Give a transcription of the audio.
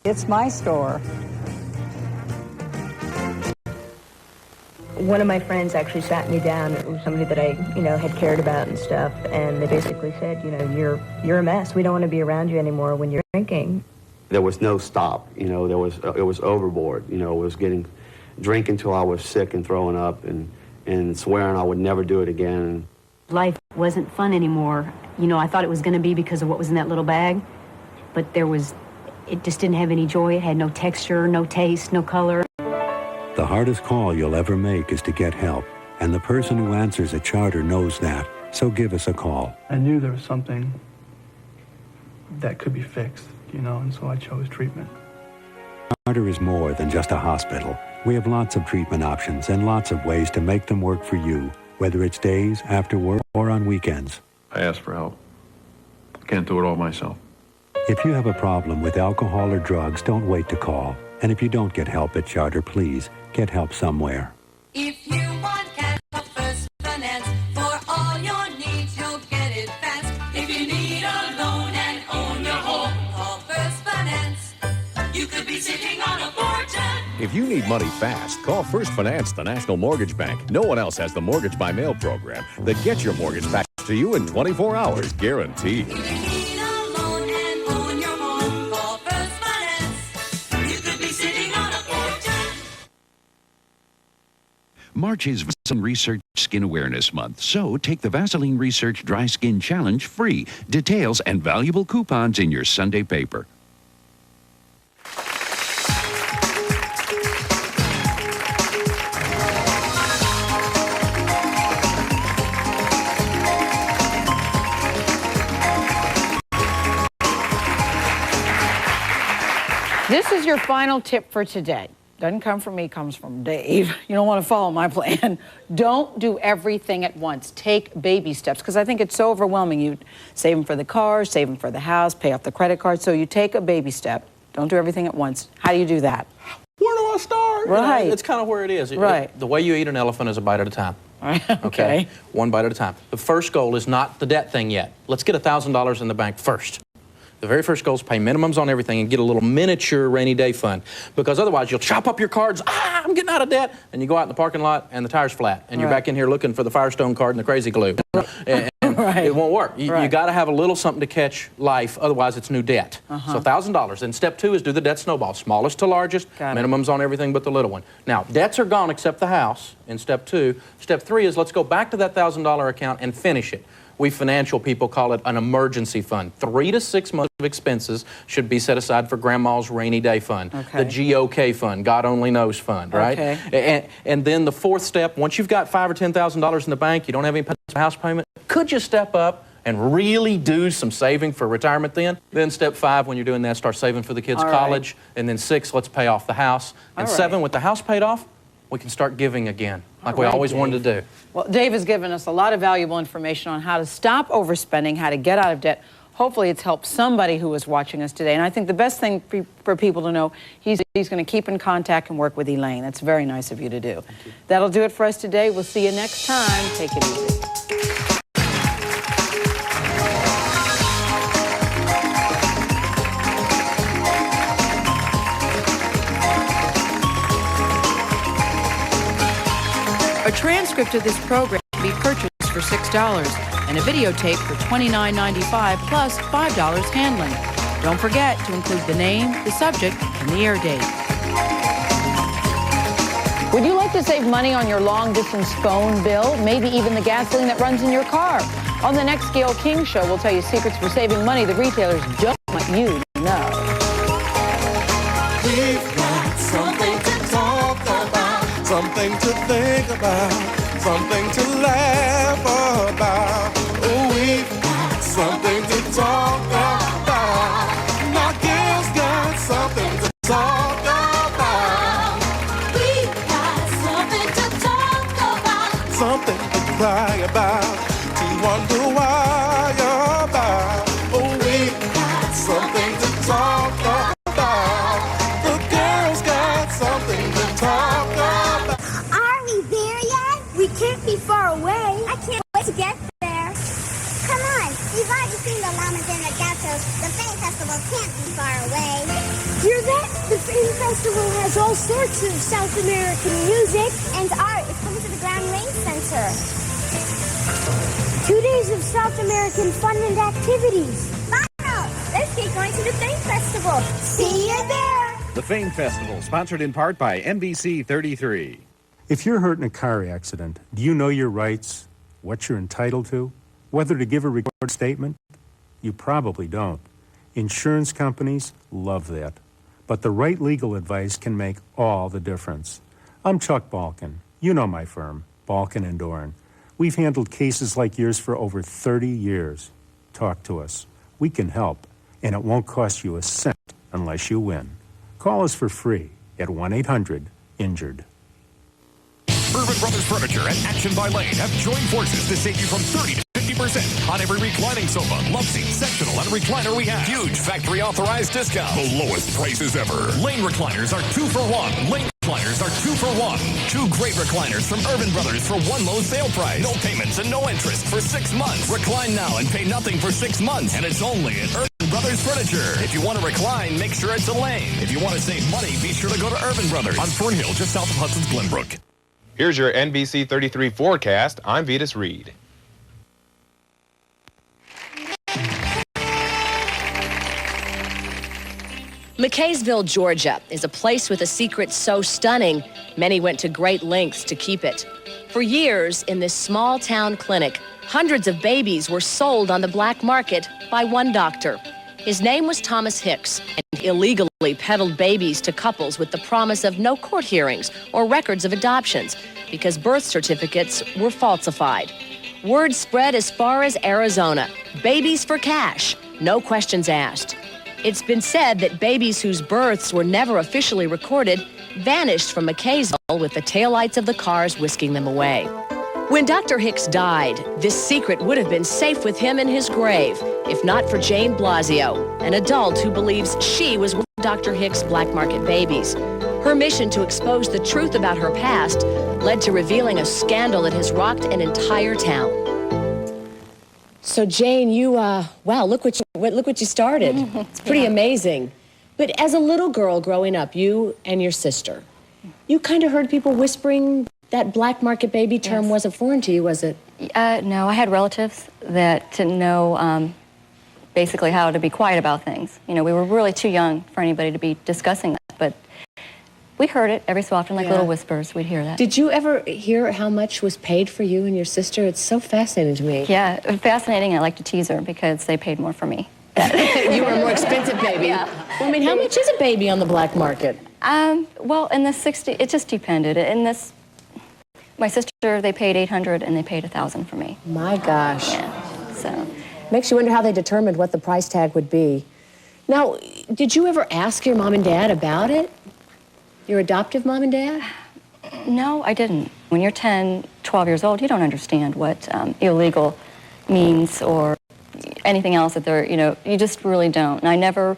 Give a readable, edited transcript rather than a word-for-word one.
It's my store. One of my friends actually sat me down. It was somebody that I, had cared about and stuff. And they basically said, you're a mess. We don't want to be around you anymore when you're drinking. There was no stop. It was overboard. It was drinking till I was sick and throwing up and swearing I would never do it again. Life wasn't fun anymore. I thought it was going to be because of what was in that little bag, but it just didn't have any joy. It had no texture, no taste, no color. The hardest call you'll ever make is to get help, and the person who answers at Charter knows that, so give us a call. I knew there was something that could be fixed, and so I chose treatment. Charter is more than just a hospital. We have lots of treatment options and lots of ways to make them work for you, whether it's days, after work, or on weekends. I asked for help. Can't do it all myself. If you have a problem with alcohol or drugs, don't wait to call. And if you don't get help at Charter, please get help somewhere. If you want cash for First Finance, for all your needs, you'll get it fast. If you need a loan and own your home, call First Finance. You could be sitting on a fortune. If you need money fast, call First Finance, the National Mortgage Bank. No one else has the mortgage by mail program that gets your mortgage back to you in 24 hours, guaranteed. March is Vaseline Research Skin Awareness Month, so take the Vaseline Research Dry Skin Challenge free. Details and valuable coupons in your Sunday paper. This is your final tip for today. Doesn't come from me, comes from Dave. You don't want to follow my plan. Don't do everything at once. Take baby steps, because I think it's so overwhelming. You save them for the car, save them for the house, pay off the credit card. So you take a baby step. Don't do everything at once. How do you do that? Where do I start? Right. It's kind of where it is. Right. The way you eat an elephant is a bite at a time. Okay. One bite at a time. The first goal is not the debt thing yet. Let's get $1,000 in the bank first. The very first goal is pay minimums on everything and get a little miniature rainy day fund. Because otherwise you'll chop up your cards, I'm getting out of debt, and you go out in the parking lot and the tire's flat. And you're back in here looking for the Firestone card and the crazy glue. and it won't work. You got to have a little something to catch life, otherwise it's new debt. So $1,000. And step 2 is do the debt snowball. Smallest to largest, minimums on everything but the little one. Now, debts are gone except the house in step 2. Step 3 is let's go back to that $1,000 account and finish it. We financial people call it an emergency fund. 3 to 6 months of expenses should be set aside for grandma's rainy day fund. The GOK fund, God only knows fund, right? And then the 4th step, once you've got $5,000 or $10,000 in the bank, you don't have any house payment, could you step up and really do some saving for retirement then? Then step 5, when you're doing that, start saving for the kids' college. And then 6, let's pay off the house. And 7, with the house paid off, we can start giving again, like we always wanted to do. Well, Dave has given us a lot of valuable information on how to stop overspending, how to get out of debt. Hopefully it's helped somebody who is watching us today. And I think the best thing for people to know, he's going to keep in contact and work with Elaine. That's very nice of you to do. That'll do it for us today. We'll see you next time. Take it easy. A transcript of this program can be purchased for $6 and a videotape for $29.95 plus $5 handling. Don't forget to include the name, the subject, and the air date. Would you like to save money on your long-distance phone bill? Maybe even the gasoline that runs in your car? On the next Gayle King Show, we'll tell you secrets for saving money the retailers don't want you to know. We've got something to talk about, something to think about, something to laugh about. Oh, we've got something to talk about. My girl's got something to talk about. We've got something to talk about, something to cry about, to wonder why about. Oh, we've got something to talk about. The girl's got something to talk about. Are we there yet? We can't be far away. I can't wait to get there. Come on, you've already seen the llamas and the gatos. The Faye Festival can't be far away. Hear that? The Fame Festival has all sorts of South American music and art. It's coming to the Grand Range Center. 2 days of South American fun and activities. Wow! Let's get going to the Fame Festival. See you there! The Fame Festival, sponsored in part by NBC 33. If you're hurt in a car accident, do you know your rights, what you're entitled to, whether to give a recorded statement? You probably don't. Insurance companies love that. But the right legal advice can make all the difference. I'm Chuck Balkin. You know my firm, Balkin & Doran. We've handled cases like yours for over 30 years. Talk to us. We can help, and it won't cost you a cent unless you win. Call us for free at 1-800-INJURED. Urban Brothers Furniture and Action by Lane have joined forces to save you from 30 to 50% on every reclining sofa, love seat, sectional, and recliner we have. Huge factory authorized discount. The lowest prices ever. Lane recliners are 2 for 1. Lane recliners are 2 for 1. 2 great recliners from Urban Brothers for one low sale price. No payments and no interest for 6 months. Recline now and pay nothing for 6 months. And it's only at Urban Brothers Furniture. If you want to recline, make sure it's a Lane. If you want to save money, be sure to go to Urban Brothers on Fern Hill, just south of Hudson's Glenbrook. Here's your NBC 33 forecast. I'm Vetus Reed. McKaysville, Georgia, is a place with a secret so stunning, many went to great lengths to keep it. For years, in this small town clinic, hundreds of babies were sold on the black market by one doctor. His name was Thomas Hicks, and he illegally peddled babies to couples with the promise of no court hearings or records of adoptions because birth certificates were falsified. Word spread as far as Arizona. Babies for cash, no questions asked. It's been said that babies whose births were never officially recorded vanished from McKaysville with the taillights of the cars whisking them away. When Dr. Hicks died, this secret would have been safe with him in his grave, if not for Jane Blasio, an adult who believes she was one of Dr. Hicks' black market babies. Her mission to expose the truth about her past led to revealing a scandal that has rocked an entire town. So Jane, you, wow, look what you started. It's pretty amazing. But as a little girl growing up, you and your sister, you kind of heard people whispering that black market baby term wasn't foreign to you, was it? No, I had relatives that didn't know basically how to be quiet about things. You know, we were really too young for anybody to be discussing that, but we heard it every so often, like little whispers. We'd hear that. Did you ever hear how much was paid for you and your sister? It's so fascinating to me. Yeah, fascinating. I like to tease her because they paid more for me. You were a more expensive baby. Yeah. Well, I mean, how much is a baby on the black market? Well, in the 60s, it just depended. In this, my sister, they paid $800 and they paid $1,000 for me. My gosh. Yeah, so. Makes you wonder how they determined what the price tag would be. Now, did you ever ask your mom and dad about it? Your adoptive mom and dad? No, I didn't. When you're 10, 12 years old, you don't understand what illegal means or anything else that they're, you know, you just really don't. And I never